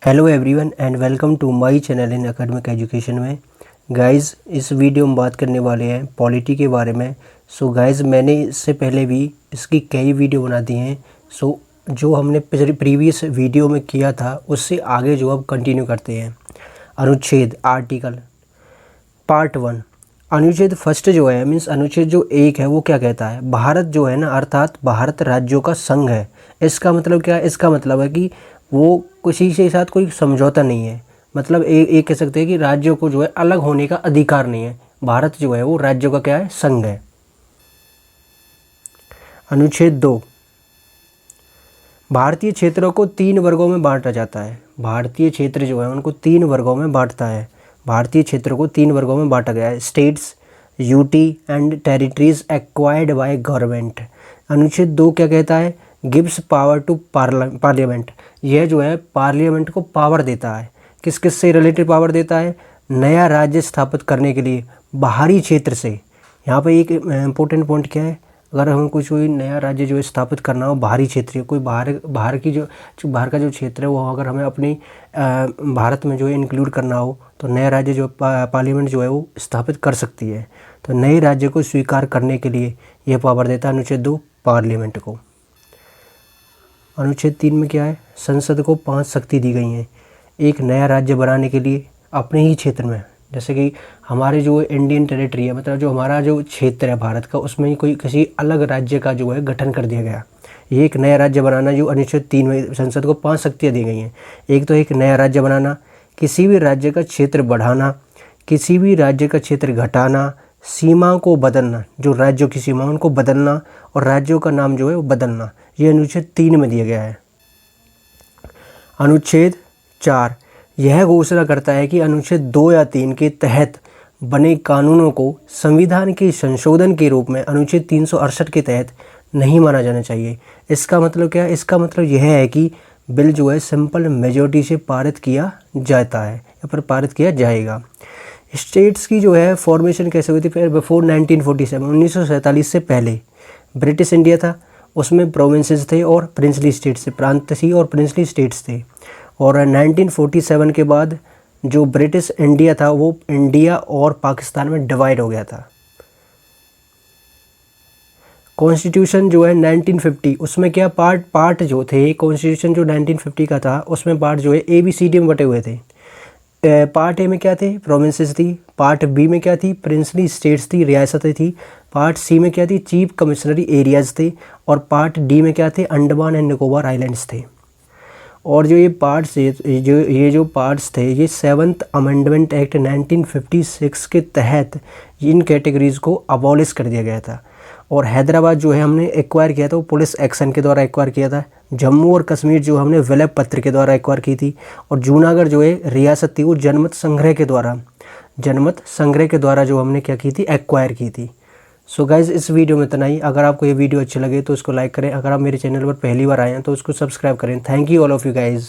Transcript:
Hello everyone and welcome to my channel in academic education में। Guys इस video में बात करने वाले हैं पॉलिटी के बारे में। सो गाइस मैंने इससे पहले भी इसकी कई वीडियो बना दी हैं। सो जो हमने प्रीवियस वीडियो में किया था उससे आगे जो अब कंटिन्यू करते हैं। अनुच्छेद आर्टिकल पार्ट 1 अनुच्छेद फर्स्ट जो है मीन्स अनुच्छेद जो 1 है वो क्या कहता है, भारत जो है ना अर्थात भारत राज्यों का संघ है। इसका मतलब क्या है? इसका मतलब है कि वो किसी के साथ कोई समझौता नहीं है। मतलब एक कह सकते हैं कि राज्यों को जो है अलग होने का अधिकार नहीं है। भारत जो है वो राज्यों का क्या है, संघ है। अनुच्छेद 2 भारतीय क्षेत्रों को 3 वर्गों में बांटा जाता है। भारतीय क्षेत्र जो है उनको 3 वर्गों में बांटता है। भारतीय क्षेत्रों को 3 वर्गों में बांटा गया है। States, UT and territories acquired by government. अनुच्छेद 2 क्या कहता है? Gives power to parliament. यह जो है पार्लियामेंट को पावर देता है। किस किस से रिलेटेड पावर देता है? नया राज्य स्थापित करने के लिए बाहरी क्षेत्र से। यहाँ पे एक इम्पोर्टेंट पॉइंट क्या है, अगर हमें कुछ कोई नया राज्य जो है स्थापित करना हो बाहरी क्षेत्र, कोई बाहर की जो बाहर का जो क्षेत्र है वो अगर हमें अपनी भारत में जो है इंक्लूड करना हो तो नया राज्य जो पार्लियामेंट जो है वो स्थापित कर सकती है। तो नए राज्य को स्वीकार करने के लिए यह पावर देता है अनुच्छेद 2 पार्लियामेंट को। अनुच्छेद 3 में क्या है? संसद को 5 शक्ति दी गई हैं एक नया राज्य बनाने के लिए अपने ही क्षेत्र में। जैसे कि हमारे जो इंडियन टेरिटरी है, मतलब जो हमारा जो क्षेत्र है भारत का, उसमें ही कोई किसी अलग राज्य का जो है गठन कर दिया गया। ये एक नया राज्य बनाना जो अनुच्छेद 3 में संसद को 5 शक्तियाँ दी गई हैं। एक तो एक नया राज्य बनाना, किसी भी राज्य का क्षेत्र बढ़ाना, किसी भी राज्य का क्षेत्र घटाना, सीमा को बदलना, जो राज्यों की सीमा उनको बदलना, और राज्यों का नाम जो है वो बदलना। ये अनुच्छेद 3 में दिया गया है। अनुच्छेद 4 यह घोषणा करता है कि अनुच्छेद 2 या 3 के तहत बने कानूनों को संविधान के संशोधन के रूप में अनुच्छेद 368 के तहत नहीं माना जाना चाहिए। इसका मतलब क्या है? इसका मतलब यह है कि बिल जो है सिंपल मेजॉरिटी से पारित किया जाता है या फिर पारित किया जाएगा। स्टेट्स की जो है फॉर्मेशन कैसे हुई थी? फिर बिफोर 1947 1947 से पहले ब्रिटिश इंडिया था, उसमें प्रोविंसेस थे और प्रिंसली स्टेट्स थे, प्रांत थी और प्रिंसली स्टेट्स थे। और 1947 के बाद जो ब्रिटिश इंडिया था वो इंडिया और पाकिस्तान में डिवाइड हो गया था। कॉन्स्टिट्यूशन जो है 1950, उसमें क्या पार्ट जो थे कॉन्स्टिट्यूशन जो 1950 का था उसमें पार्ट जो है ABCD में बटे हुए थे। पार्ट ए में क्या थे? प्रोविंसेस थी। पार्ट बी में क्या थी? प्रिंसली स्टेट्स थी, रियासतें थी। पार्ट सी में क्या थी? चीफ कमिश्नरी एरियाज़ थे। और पार्ट डी में क्या थे? अंडमान एंड निकोबार आइलैंड्स थे। और जो ये पार्ट्स जो पार्ट्स थे ये 7th अमेंडमेंट एक्ट 1956 के तहत इन कैटेगरीज़ को अबॉलिश कर दिया गया था। और हैदराबाद जो है हमने एक्वायर किया था वो पुलिस एक्शन के द्वारा एक्वायर किया था। जम्मू और कश्मीर जो हमने विलय पत्र के द्वारा एक्वायर की थी। और जूनागढ़ जो है रियासत थी वो जनमत संग्रह के द्वारा जो हमने क्या की थी? एक्वायर की थी। सो गाइज़ इस वीडियो में इतना ही। अगर आपको ये वीडियो अच्छी लगे तो उसको लाइक करें। अगर आप मेरे चैनल पर पहली बार आए हैं तो उसको सब्सक्राइब करें। Thank you all of you guys.